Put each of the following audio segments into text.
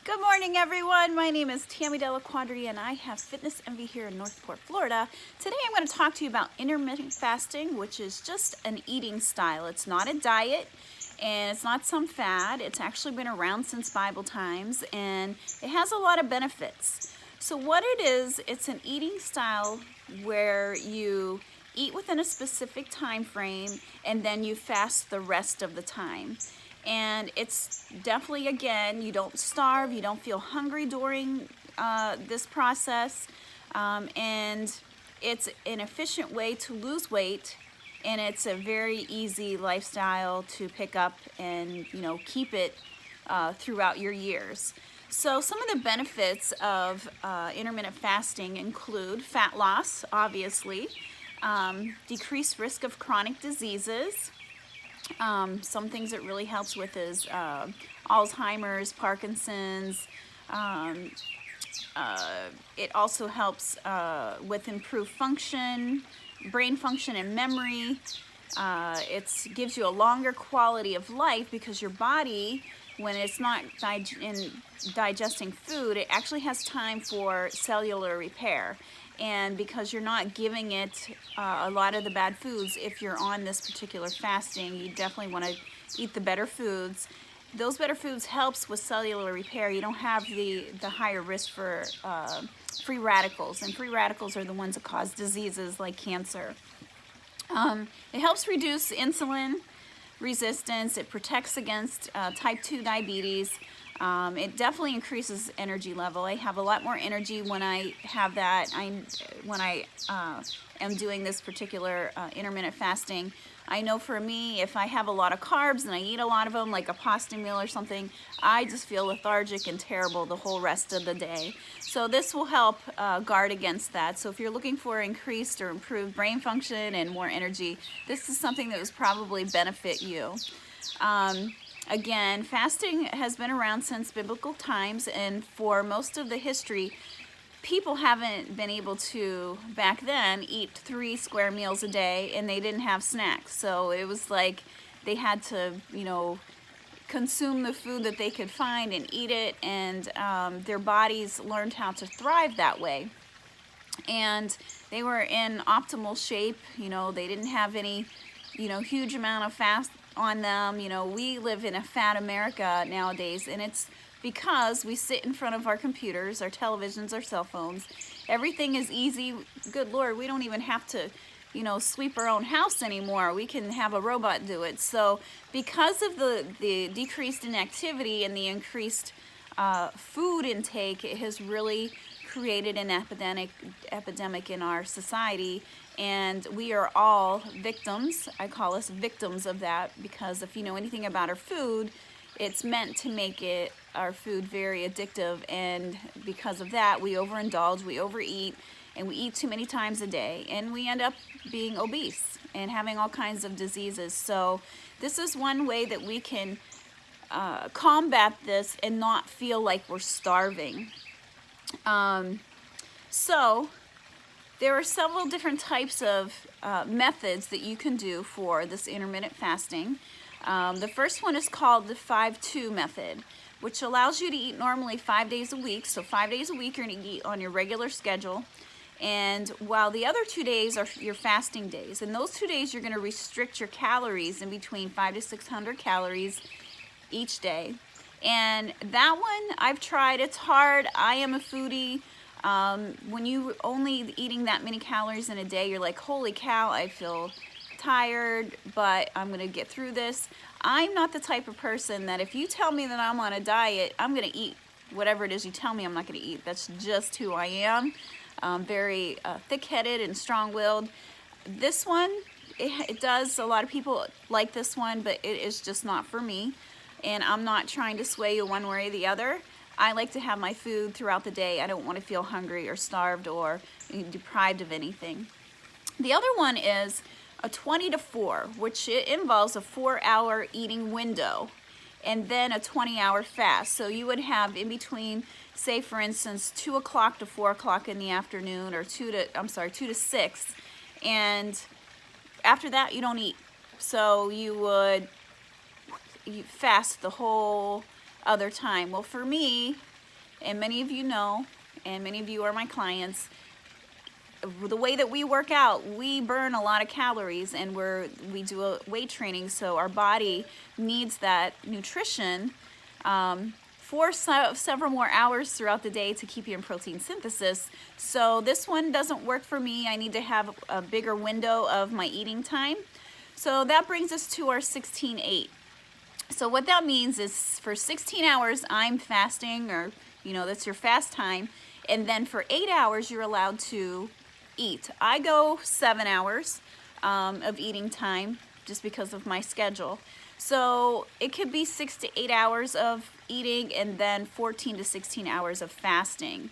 Good morning, everyone. My name is Tammy DelliQuadri, and I have Fitness Envy here in Northport, Florida. Today I'm going to talk to you about intermittent fasting, which is just an eating style. It's not a diet, and it's not some fad. It's actually been around since Bible times, and it has a lot of benefits. So what it is, it's an eating style where you eat within a specific time frame, and then you fast the rest of the time. And it's definitely, again, you don't starve, you don't feel hungry during this process, and it's an efficient way to lose weight, and it's a very easy lifestyle to pick up and keep it throughout your years. So some of the benefits of intermittent fasting include fat loss, obviously, decreased risk of chronic diseases. Some things it really helps with is Alzheimer's, Parkinson's. It also helps with improved function, brain function and memory. It gives you a longer quality of life because your body, when it's not digesting food, it actually has time for cellular repair. And because you're not giving it a lot of the bad foods, if you're on this particular fasting, you definitely want to eat the better foods. Those better foods helps with cellular repair. You don't have the higher risk for free radicals, and free radicals are the ones that cause diseases like cancer. It helps reduce insulin resistance. It protects against type 2 diabetes. It definitely increases energy level. I have a lot more energy when I have that. When I am doing this particular intermittent fasting. I know for me, if I have a lot of carbs and I eat a lot of them, like a pasta meal or something, I just feel lethargic and terrible the whole rest of the day. So this will help guard against that. So if you're looking for increased or improved brain function and more energy, this is something that would probably benefit you. Again, fasting has been around since biblical times, and for most of the history, people haven't been able to, back then, eat 3 square meals a day, and they didn't have snacks. So it was like they had to, consume the food that they could find and eat it, and their bodies learned how to thrive that way. And they were in optimal shape. They didn't have any, huge amount of fast on them. We live in a fat America nowadays, and it's because we sit in front of our computers, our televisions, our cell phones. Everything is easy. Good Lord, we don't even have to, sweep our own house anymore. We can have a robot do it. So because of the decreased inactivity and the increased food intake, it has really created an epidemic in our society, and we are all victims. I call us victims of that, because if you know anything about our food, it's meant to make our food very addictive, and because of that, we overindulge, we overeat, and we eat too many times a day, and we end up being obese and having all kinds of diseases. So this is one way that we can combat this and not feel like we're starving. So there are several different types of methods that you can do for this intermittent fasting. The first one is called the 5-2 method, which allows you to eat normally 5 days a week. So 5 days a week you're going to eat on your regular schedule, and while the other 2 days are your fasting days. And those 2 days you're going to restrict your calories in between 500 to 600 calories each day. And that one I've tried. It's hard. I am a foodie. When you only eating that many calories in a day, you're like, holy cow, I feel tired, but I'm going to get through this. I'm not the type of person that if you tell me that I'm on a diet, I'm going to eat whatever it is you tell me I'm not going to eat. That's just who I am. Very thick-headed and strong-willed. This one, it does, a lot of people like this one, but it is just not for me. And I'm not trying to sway you one way or the other. I like to have my food throughout the day. I don't want to feel hungry or starved or deprived of anything. The other one is a 20 to 4, which it involves a 4-hour eating window and then a 20-hour fast. So you would have in between, say for instance, 2 o'clock to 4 o'clock in the afternoon, or 2 to 6, and after that you don't eat. So you would fast the whole other time? Well, for me, and many of you know, and many of you are my clients, the way that we work out, we burn a lot of calories, and we do a weight training, so our body needs that nutrition for several more hours throughout the day to keep you in protein synthesis. So this one doesn't work for me. I need to have a bigger window of my eating time. So that brings us to our 16-8. So what that means is for 16 hours I'm fasting, or that's your fast time, and then for 8 hours you're allowed to eat. I go 7 hours of eating time just because of my schedule. So it could be 6 to 8 hours of eating and then 14 to 16 hours of fasting.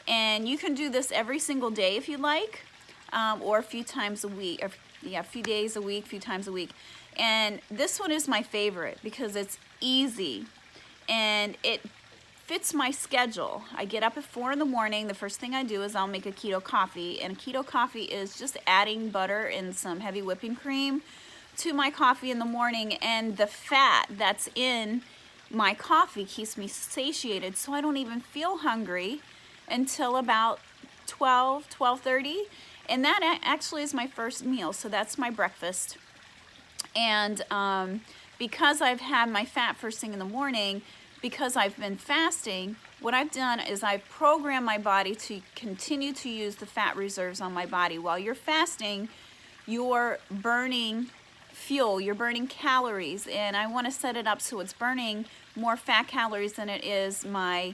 And you can do this every single day if you like, or a few times a week, or a few days a week, few times a week. And this one is my favorite because it's easy and it fits my schedule. I get up at 4 in the morning. The first thing I do is I'll make a keto coffee, and a keto coffee is just adding butter and some heavy whipping cream to my coffee in the morning, and the fat that's in my coffee keeps me satiated, so I don't even feel hungry until about 12:30, and that actually is my first meal, so that's my breakfast. And because I've had my fat first thing in the morning, because I've been fasting, what I've done is I've programmed my body to continue to use the fat reserves on my body. While you're fasting, you're burning fuel, you're burning calories, and I want to set it up so it's burning more fat calories than it is my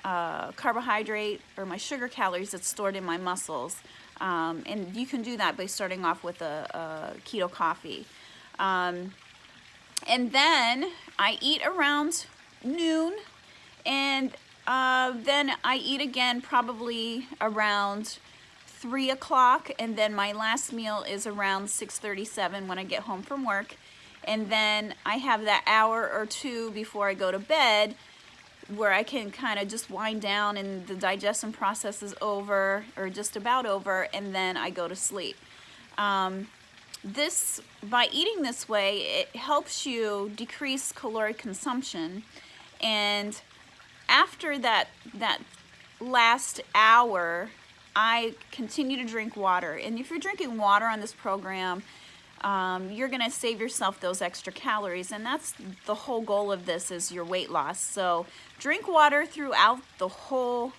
carbohydrate or my sugar calories that's stored in my muscles. And you can do that by starting off with a keto coffee. And then I eat around noon, and then I eat again probably around 3 o'clock, and then my last meal is around 6:37 when I get home from work. And then I have that hour or two before I go to bed where I can kind of just wind down and the digestion process is over, or just about over, and then I go to sleep. By eating this way, it helps you decrease caloric consumption, and after that last hour, I continue to drink water. And if you're drinking water on this program, you're going to save yourself those extra calories, and that's the whole goal of this, is your weight loss. So drink water throughout the whole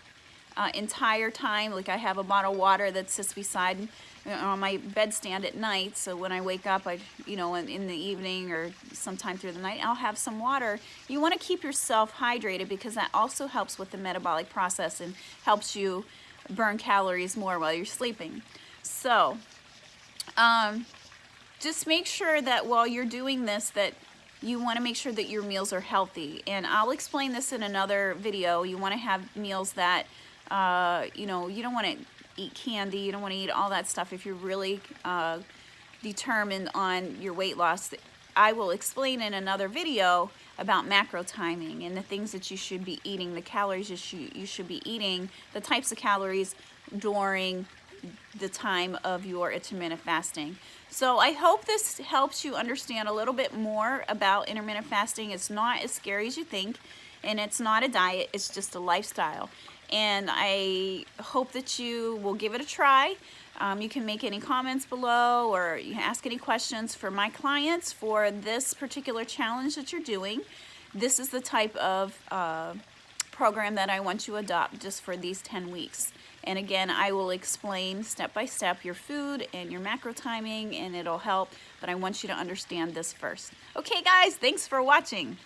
entire time. Like, I have a bottle of water that sits beside on my bedstand at night, so when I wake up, in the evening or sometime through the night, I'll have some water. You want to keep yourself hydrated because that also helps with the metabolic process and helps you burn calories more while you're sleeping. So just make sure that while you're doing this, that you want to make sure that your meals are healthy, and I'll explain this in another video. You want to have meals that you don't want to eat candy, you don't want to eat all that stuff if you're really determined on your weight loss. I will explain in another video about macro timing and the things that you should be eating, the calories you should be eating, the types of calories during the time of your intermittent fasting. So I hope this helps you understand a little bit more about intermittent fasting. It's not as scary as you think, and it's not a diet, it's just a lifestyle. And I hope that you will give it a try. You can make any comments below, or you can ask any questions for my clients for this particular challenge that you're doing. This is the type of program that I want you to adopt just for these 10 weeks. And again, I will explain step by step your food and your macro timing, and it'll help, but I want you to understand this first. Okay guys, thanks for watching.